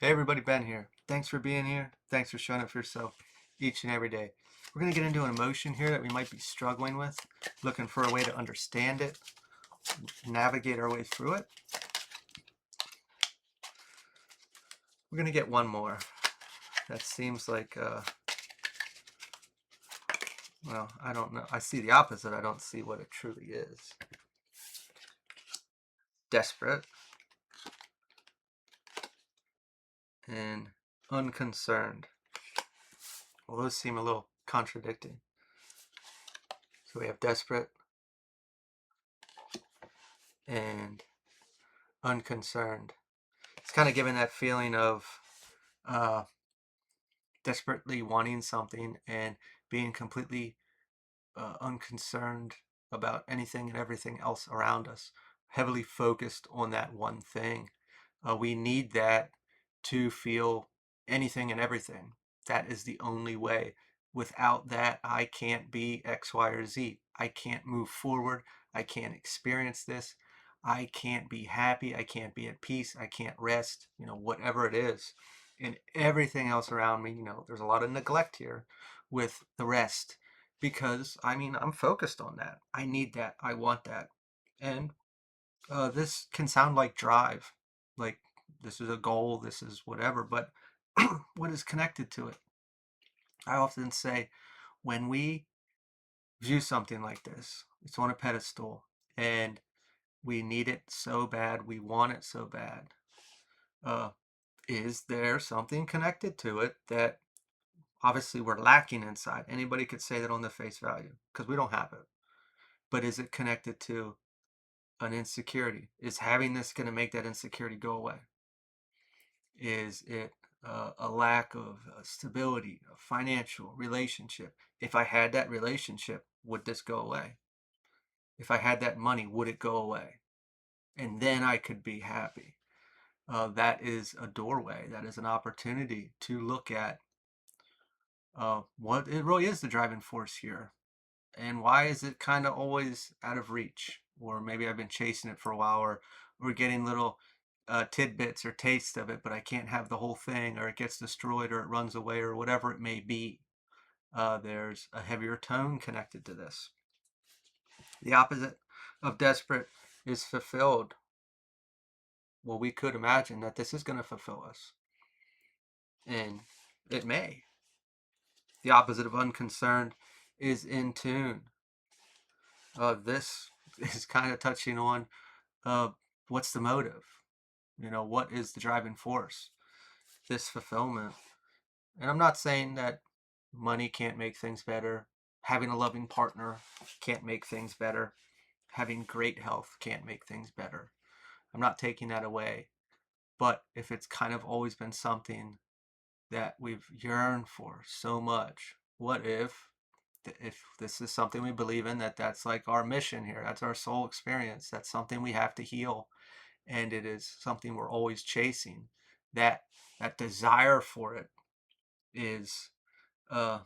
Hey everybody, Ben here. Thanks for being here. Thanks for showing up for yourself each and every day. We're going to get into an emotion here that we might be struggling with, looking for a way to understand it, navigate our way through it. We're going to get one more. That seems like, well, I don't know. I see the opposite. I don't see what it truly is. Desperate and unconcerned. Well, those seem a little contradicting. So we have desperate and unconcerned. It's kind of giving that feeling of uh, desperately wanting something and being completely unconcerned about anything and everything else around us, heavily focused on that one thing. We need that to feel anything and everything. That is the only way. Without that, I can't be X, Y, or Z. I can't move forward. I can't experience this. I can't be happy. I can't be at peace. I can't rest, whatever it is. And everything else around me, there's a lot of neglect here with the rest because I'm focused on that. I need that. I want that. And this can sound like drive, like this is a goal, this is whatever, but what is connected to it? I often say when we view something like this, it's on a pedestal and we need it so bad, we want it so bad. Uh, is there something connected to it that obviously we're lacking inside? Anybody could say that on the face value because we don't have it. But is it connected to an insecurity? Is having this going to make that insecurity go away? Is it a lack of stability, a financial relationship? If I had that relationship, would this go away? If I had that money, would it go away? And then I could be happy. That is a doorway. That is an opportunity to look at what it really is the driving force here. And why is it kind of always out of reach? Or maybe I've been chasing it for a while, or we're getting little tidbits or tastes of it, but I can't have the whole thing, or it gets destroyed, or it runs away, or whatever it may be. There's a heavier tone connected to this. The opposite of desperate is fulfilled. Well, we could imagine that this is going to fulfill us, and it may. The opposite of unconcerned is in tune. This is kind of touching on what's the motive? What is the driving force? This fulfillment. And I'm not saying that money can't make things better. Having a loving partner can't make things better. Having great health can't make things better. I'm not taking that away. But if it's kind of always been something that we've yearned for so much, what if this is something we believe in, that's like our mission here, that's our soul experience, that's something we have to heal, and it is something we're always chasing, that desire for it is uh,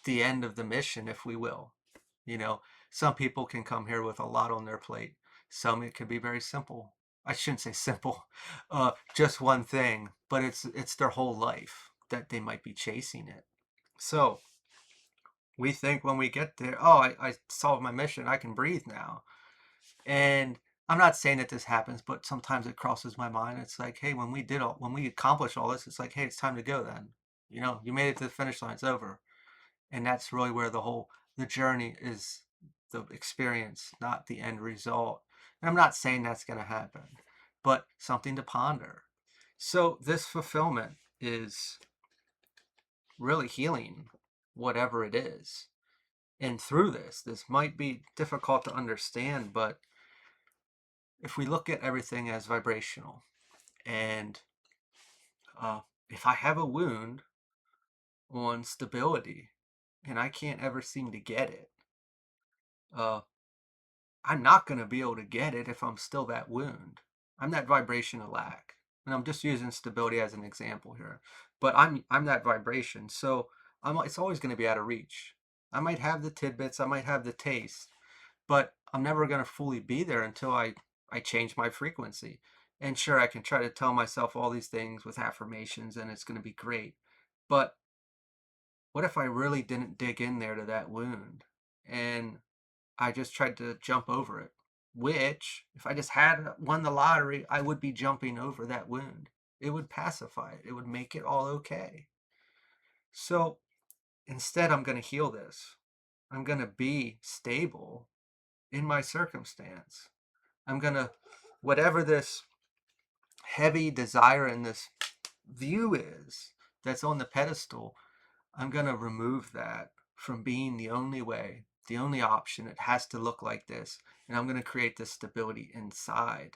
the end of the mission, if we will. You know, some people can come here with a lot on their plate. Some it can be very simple. I shouldn't say simple, just one thing, but it's their whole life that they might be chasing it. So we think when we get there, oh, I solved my mission, I can breathe now. And I'm not saying that this happens, but sometimes it crosses my mind. It's like, hey, when we accomplish all this, it's like, hey, it's time to go then. You made it to the finish line, it's over. And that's really where the journey is, the experience, not the end result. And I'm not saying that's going to happen, but something to ponder. So this fulfillment is really healing whatever it is. And through this might be difficult to understand, but if we look at everything as vibrational, and if I have a wound on stability and I can't ever seem to get it, uh, I'm not going to be able to get it if I'm still that wound. I'm that vibration of lack. And I'm just using stability as an example here. But I'm that vibration. So it's always going to be out of reach. I might have the tidbits, I might have the taste, but I'm never going to fully be there until I change my frequency. And sure, I can try to tell myself all these things with affirmations and it's going to be great. But what if I really didn't dig in there to that wound and I just tried to jump over it? Which, if I just had won the lottery, I would be jumping over that wound. It would pacify it, it would make it all okay. So instead, I'm going to heal this. I'm going to be stable in my circumstance. I'm going to, whatever this heavy desire in this view is that's on the pedestal, I'm going to remove that from being the only way, the only option. It has to look like this. And I'm going to create this stability inside.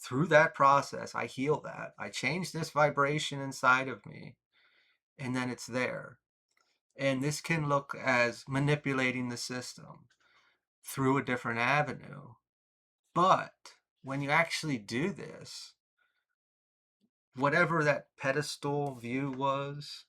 Through that process, I heal that. I change this vibration inside of me, and then it's there. And this can look as manipulating the system through a different avenue. But when you actually do this, whatever that pedestal view was,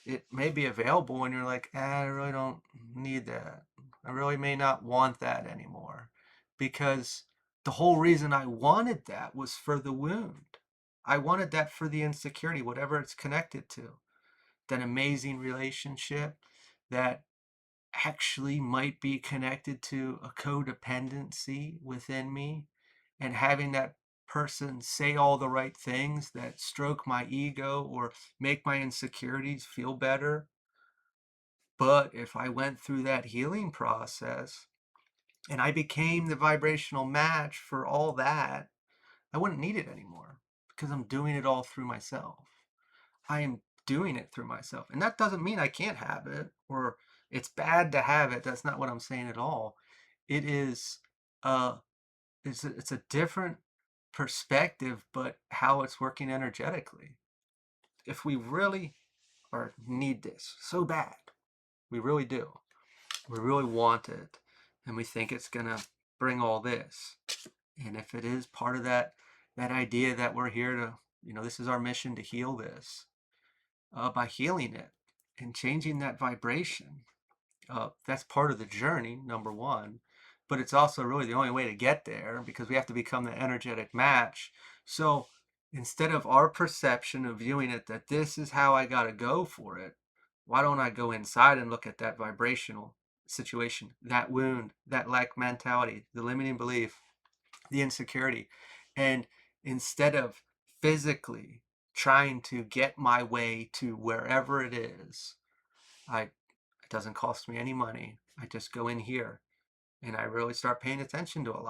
it may be available when you're like, I really don't need that. I really may not want that anymore. Because the whole reason I wanted that was for the wound. I wanted that for the insecurity, whatever it's connected to. That amazing relationship that actually might be connected to a codependency within me, and having that person say all the right things that stroke my ego or make my insecurities feel better. But if I went through that healing process and I became the vibrational match for all that, I wouldn't need it anymore because I'm doing it all through myself. I am doing it through myself. And that doesn't mean I can't have it or it's bad to have it. That's not what I'm saying at all. It is uh it's a different perspective, but how it's working energetically. If we really are need this so bad, we really do. We really want it and we think it's gonna bring all this. And if it is part of that idea that we're here to, this is our mission to heal this, by healing it and changing that vibration. That's part of the journey, number one, but it's also really the only way to get there because we have to become the energetic match. So instead of our perception of viewing it that this is how I got to go for it, why don't I go inside and look at that vibrational situation, that wound, that lack mentality, the limiting belief, the insecurity, and instead of physically trying to get my way to wherever it is, it doesn't cost me any money. I just go in here and I really start paying attention to a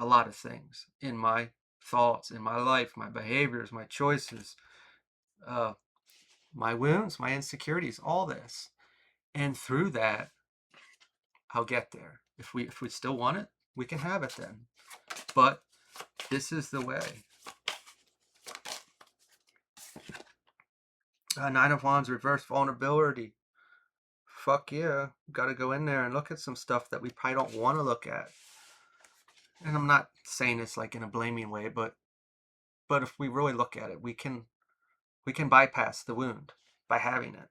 lot of things in my thoughts, in my life, my behaviors, my choices, uh, my wounds, my insecurities, all this. And through that, I'll get there. If we still want it, we can have it then. But this is the way. Nine of Wands, reverse vulnerability. Fuck yeah. Got to go in there and look at some stuff that we probably don't want to look at. And I'm not saying this like in a blaming way, but if we really look at it, we can bypass the wound by having it.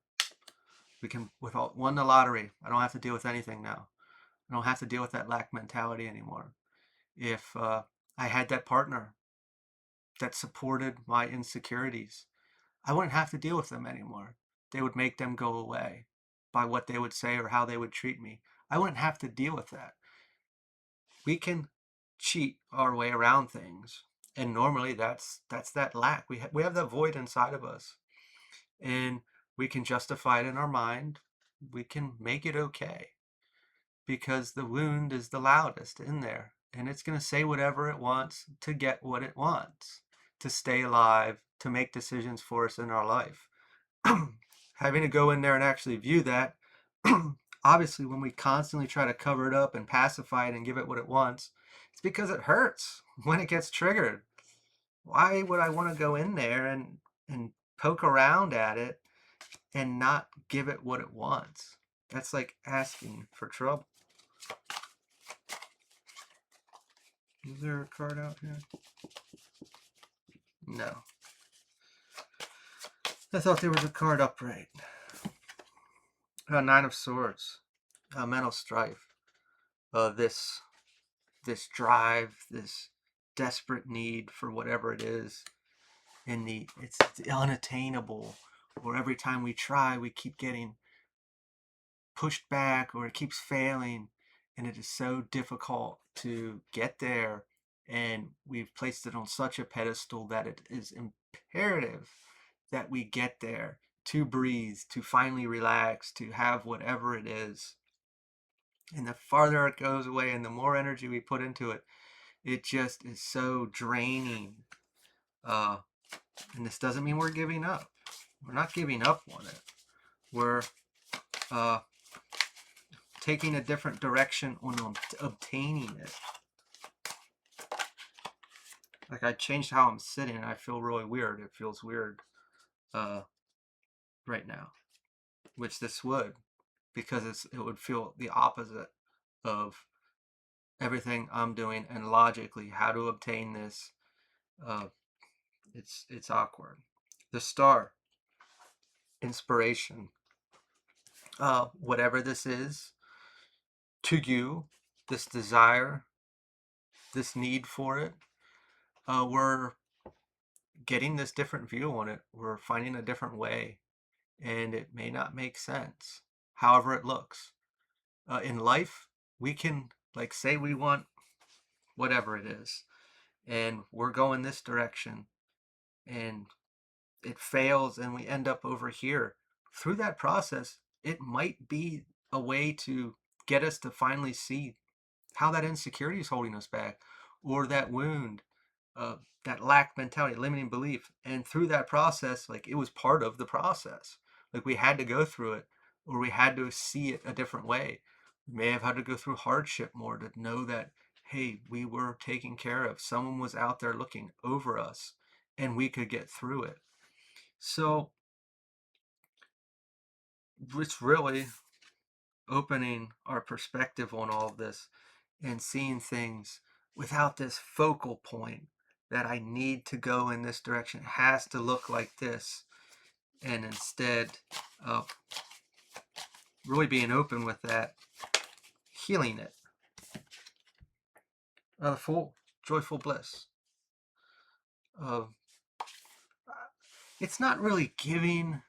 We can, without won the lottery, I don't have to deal with anything now. I don't have to deal with that lack mentality anymore. If I had that partner that supported my insecurities, I wouldn't have to deal with them anymore. They would make them go away by what they would say or how they would treat me. I wouldn't have to deal with that. We can cheat our way around things, and normally that's that lack. We have that void inside of us, and we can justify it in our mind. We can make it okay because the wound is the loudest in there, and it's going to say whatever it wants to get what it wants, to stay alive, to make decisions for us in our life. Having to go in there and actually view that, obviously when we constantly try to cover it up and pacify it and give it what it wants, it's because it hurts when it gets triggered. Why would I want to go in there and poke around at it and not give it what it wants? That's like asking for trouble. Is there a card out here? No. I thought there was a card upright. Nine of Swords. Mental strife. This this drive, this desperate need for whatever it is, and it's unattainable. Or every time we try, we keep getting pushed back, or it keeps failing, and it is so difficult to get there. And we've placed it on such a pedestal that it is imperative that we get there, to breathe, to finally relax, to have whatever it is. And the farther it goes away and the more energy we put into it, it just is so draining. Uh, and this doesn't mean we're giving up. We're not giving up on it. We're uh, taking a different direction on obtaining it. Like, I changed how I'm sitting and I feel really weird. It feels weird right now, which this would, because it would feel the opposite of everything I'm doing, and logically how to obtain this. Uh, it's awkward. The star, inspiration. Whatever this is to you, this desire, this need for it, we're getting this different view on it. We're finding a different way, and it may not make sense, however it looks. In life, we can, like, say we want whatever it is, and we're going this direction, and it fails, and we end up over here. Through that process, it might be a way to get us to finally see how that insecurity is holding us back, or that wound, uh, that lack mentality, limiting belief. And through that process, like, it was part of the process. Like, we had to go through it, or we had to see it a different way. We may have had to go through hardship more to know that, hey, we were taken care of. Someone was out there looking over us, and we could get through it. So it's really opening our perspective on all of this and seeing things without this focal point that I need to go in this direction. It has to look like this. And instead of really being open with that, healing it. Full, joyful bliss. Uh, it's not really giving,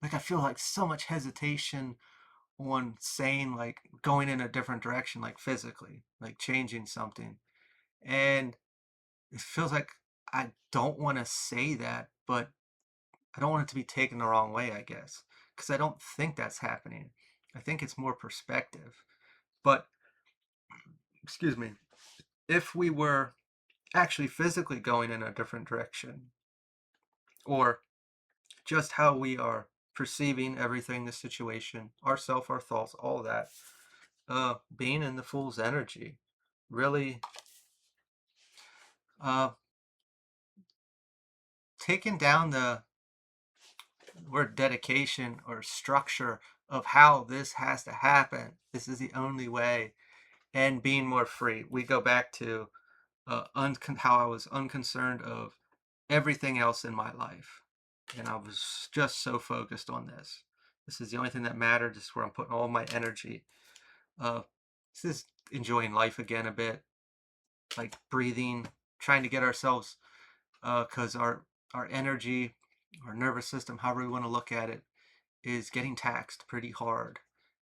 like, I feel like so much hesitation on saying, like, going in a different direction, like physically, like changing something. And it feels like I don't want to say that, but I don't want it to be taken the wrong way, I guess, because I don't think that's happening. I think it's more perspective. But, excuse me, if we were actually physically going in a different direction, or just how we are perceiving everything, the situation, ourself, our thoughts, all that, being in the fool's energy, really uh, taking down the word dedication or structure of how this has to happen. This is the only way, and being more free. We go back to how I was unconcerned of everything else in my life, and I was just so focused on this. This is the only thing that mattered. This is where I'm putting all my energy. This is enjoying life again a bit, like breathing, trying to get ourselves, because our energy, our nervous system, however we want to look at it, is getting taxed pretty hard,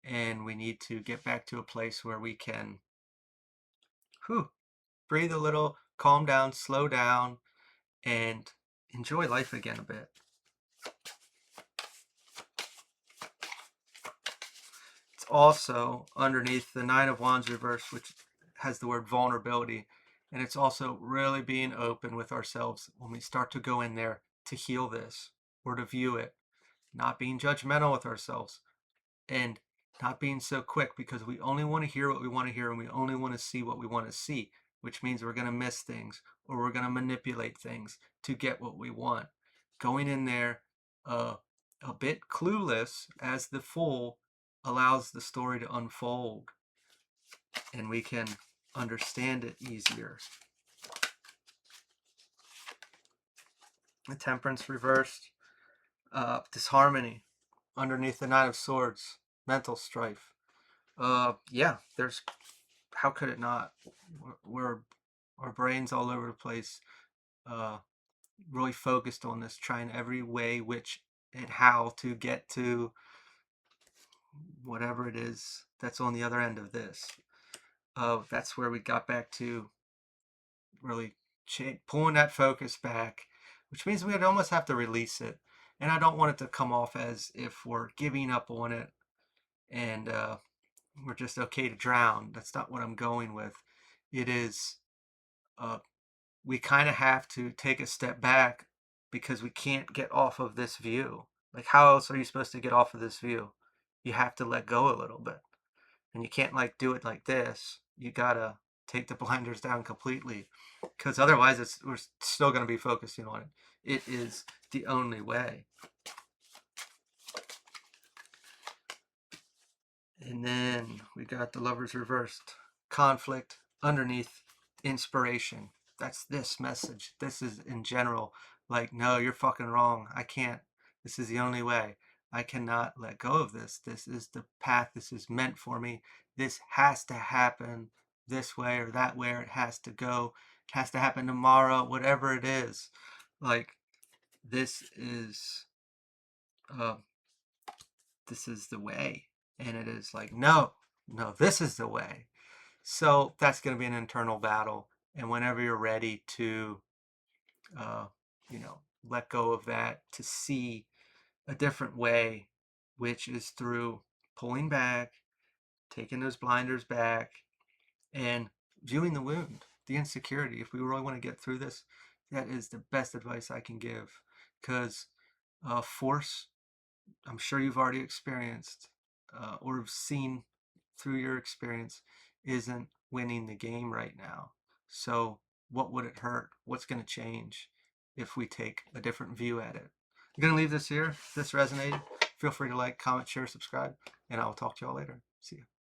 and we need to get back to a place where we can, whew, breathe a little, calm down, slow down, and enjoy life again a bit. It's also underneath the Nine of Wands reverse, which has the word vulnerability. And it's also really being open with ourselves when we start to go in there to heal this or to view it, not being judgmental with ourselves, and not being so quick, because we only want to hear what we want to hear, and we only want to see what we want to see, which means we're going to miss things, or we're going to manipulate things to get what we want. Going in there a bit clueless as the fool allows the story to unfold, and we can understand it easier. The Temperance reversed, disharmony underneath the Nine of Swords, mental strife. Yeah, there's how could it not? We're our brains all over the place, uh, really focused on this, trying every way, which and how to get to whatever it is that's on the other end of this. That's where we got back to really pulling that focus back, which means we'd almost have to release it. And I don't want it to come off as if we're giving up on it and we're just okay to drown. That's not what I'm going with. It is, uh, we kind of have to take a step back because we can't get off of this view. Like, how else are you supposed to get off of this view? You have to let go a little bit. And you can't like do it like this. You gotta take the blinders down completely because otherwise we're still going to be focusing on it. It is the only way. And then we got the lovers reversed. Conflict underneath inspiration. That's this message. This is in general like, no, you're fucking wrong. I can't. This is the only way. I cannot let go of this. This is the path. This is meant for me. This has to happen this way or that way, or it has to go. It has to happen tomorrow, whatever it is. Like, this is uh, this is the way. And it is like, no, no, this is the way. So that's going to be an internal battle. And whenever you're ready to, uh, let go of that, to see a different way, which is through pulling back, taking those blinders back, and viewing the wound, the insecurity. If we really want to get through this, that is the best advice I can give. Because force, I'm sure you've already experienced or seen through your experience, isn't winning the game right now. So, what would it hurt? What's going to change if we take a different view at it? I'm going to leave this here. If this resonated, feel free to like, comment, share, subscribe, and I will talk to y'all later. See you.